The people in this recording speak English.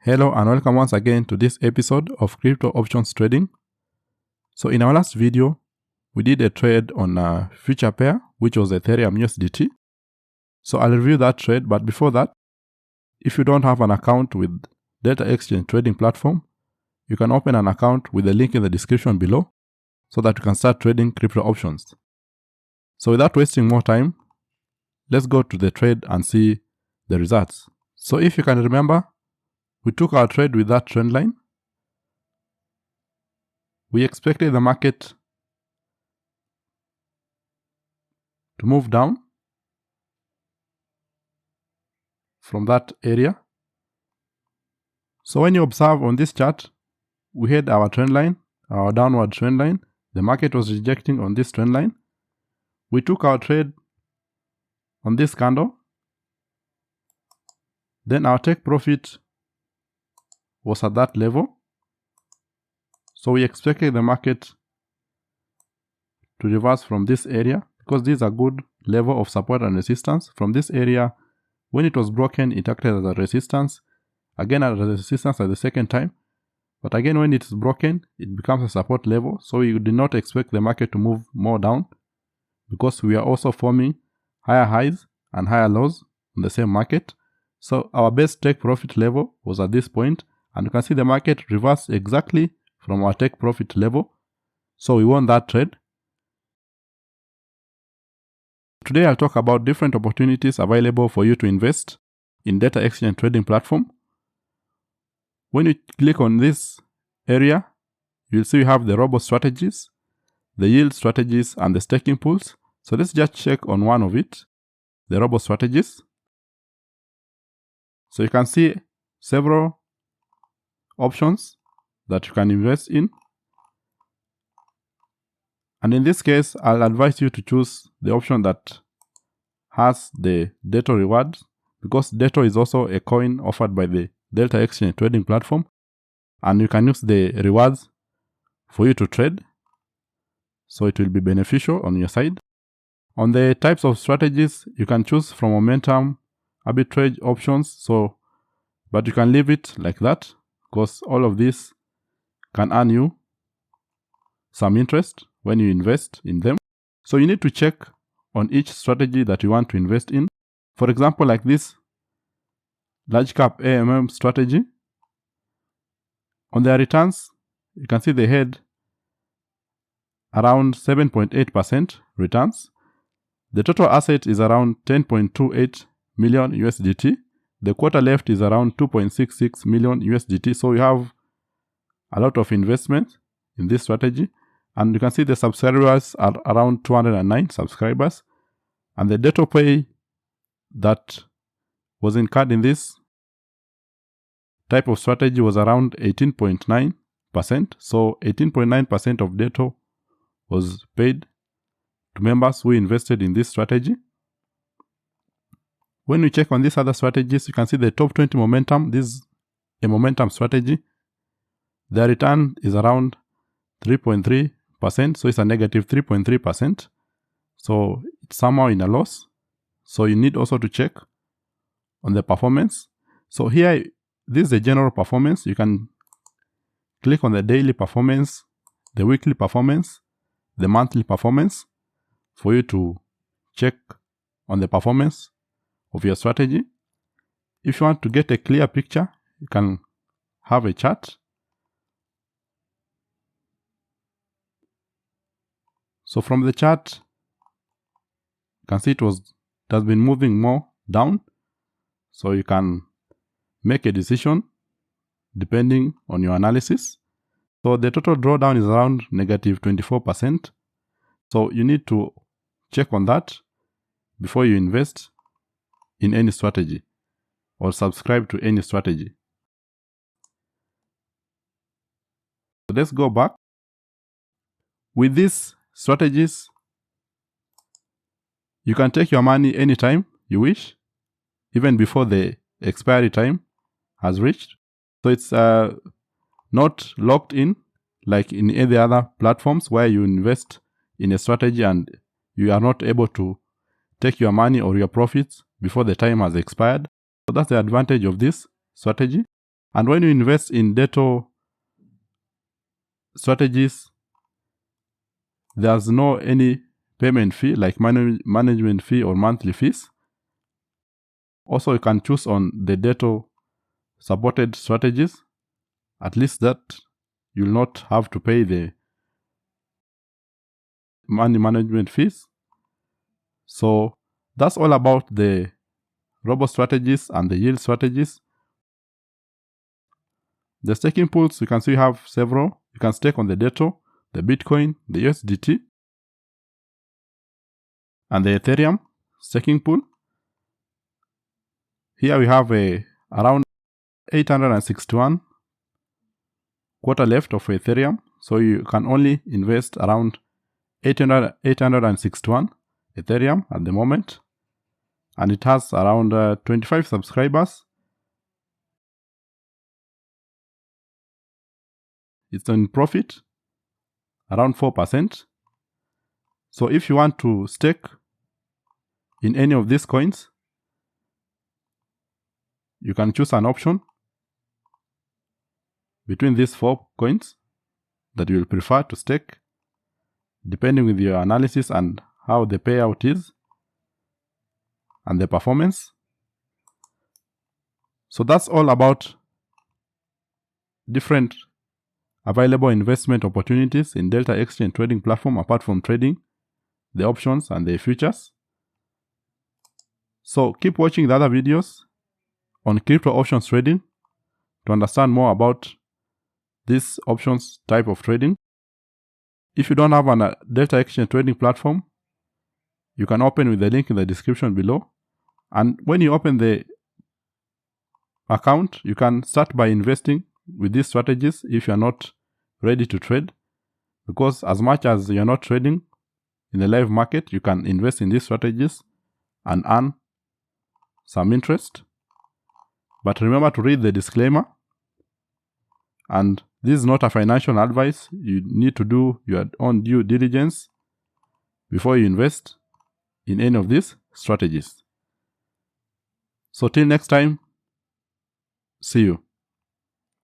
Hello and welcome once again to this episode of Crypto Options Trading. So in our last video, we did a trade on a future pair, which was Ethereum USDT. So I'll review that trade, but before that, if you don't have an account with Data Exchange Trading Platform, you can open an account with the link in the description below so that you can start trading crypto options. So without wasting more time, let's go to the trade and see the results. So if you can remember, we took our trade with that trend line. We expected the market to move down from that area. So when you observe on this chart, we had our trend line, our downward trend line. The market was rejecting on this trend line. We took our trade on this candle. Then our take profit was at that level. So we expected the market to reverse from this area because these are good level of support and resistance. From this area, when it was broken, it acted as a resistance. Again, as a resistance at the second time. But again, when it is broken, it becomes a support level. So you did not expect the market to move more down because we are also forming higher highs and higher lows in the same market. So our best take profit level was at this point, and you can see the market reversed exactly from our take profit level. So we won that trade. Today I'll talk about different opportunities available for you to invest in Data Exchange Trading Platform. When you click on this area, you'll see you have the robo strategies, the yield strategies, and the staking pools. So let's just check on one of it, the robo strategies. So you can see several options that you can invest in. And in this case, I'll advise you to choose the option that has the DETO rewards, because DETO is also a coin offered by the Data Exchange Trading Platform, and you can use the rewards for you to trade. So it will be beneficial on your side. On the types of strategies, you can choose from momentum, arbitrage options, but you can leave it like that because all of this can earn you some interest when you invest in them. So you need to check on each strategy that you want to invest in. For example, like this large cap AMM strategy, on their returns, you can see they had around 7.8% returns. The total asset is around 10.28 million USDT. The quarter left is around 2.66 million USDT. So you have a lot of investment in this strategy. And you can see the subscribers are around 209 subscribers. And the DETO pay that was incurred in this type of strategy was around 18.9%. So 18.9% of DETO was paid to members who invested in this strategy. When we check on these other strategies, you can see the top 20 momentum. This is a momentum strategy. The return is around 3.3%. So it's a negative 3.3%. So it's somehow in a loss. So you need also to check on the performance. So here, this is the general performance. You can click on the daily performance, the weekly performance, the monthly performance for you to check on the performance of your strategy. If you want to get a clear picture, you can have a chart. So from the chart, you can see it has been moving more down. So you can make a decision depending on your analysis. So the total drawdown is around negative 24%. So you need to check on that before you invest in any strategy or subscribe to any strategy. So let's go back. With these strategies, you can take your money anytime you wish, even before the expiry time has reached. So it's not locked in like in any other platforms where you invest in a strategy and you are not able to take your money or your profits before the time has expired. So that's the advantage of this strategy. And when you invest in data strategies, there's no any payment fee like management fee or monthly fees. Also, you can choose on the data supported strategies. At least that you'll not have to pay the money management fees. So that's all about the robo strategies and the yield strategies. The staking pools, you can see you have several. You can stake on the data, the Bitcoin, the USDT, and the Ethereum staking pool. Here we have around 861 quarter left of Ethereum. So you can only invest around 861 Ethereum at the moment. And it has around 25 subscribers. It's in profit, around 4%. So if you want to stake in any of these coins, you can choose an option between these 4 coins that you will prefer to stake, depending with your analysis and how the payout is and the performance. So that's all about different available investment opportunities in Delta Exchange trading platform apart from trading the options and the futures. So keep watching the other videos on crypto options trading to understand more about this options type of trading. If you don't have a Delta Exchange trading platform, you can open with the link in the description below. And when you open the account, you can start by investing with these strategies if you are not ready to trade. Because as much as you are not trading in the live market, you can invest in these strategies and earn some interest. But remember to read the disclaimer. And this is not a financial advice. You need to do your own due diligence before you invest in any of these strategies. So till next time, see you.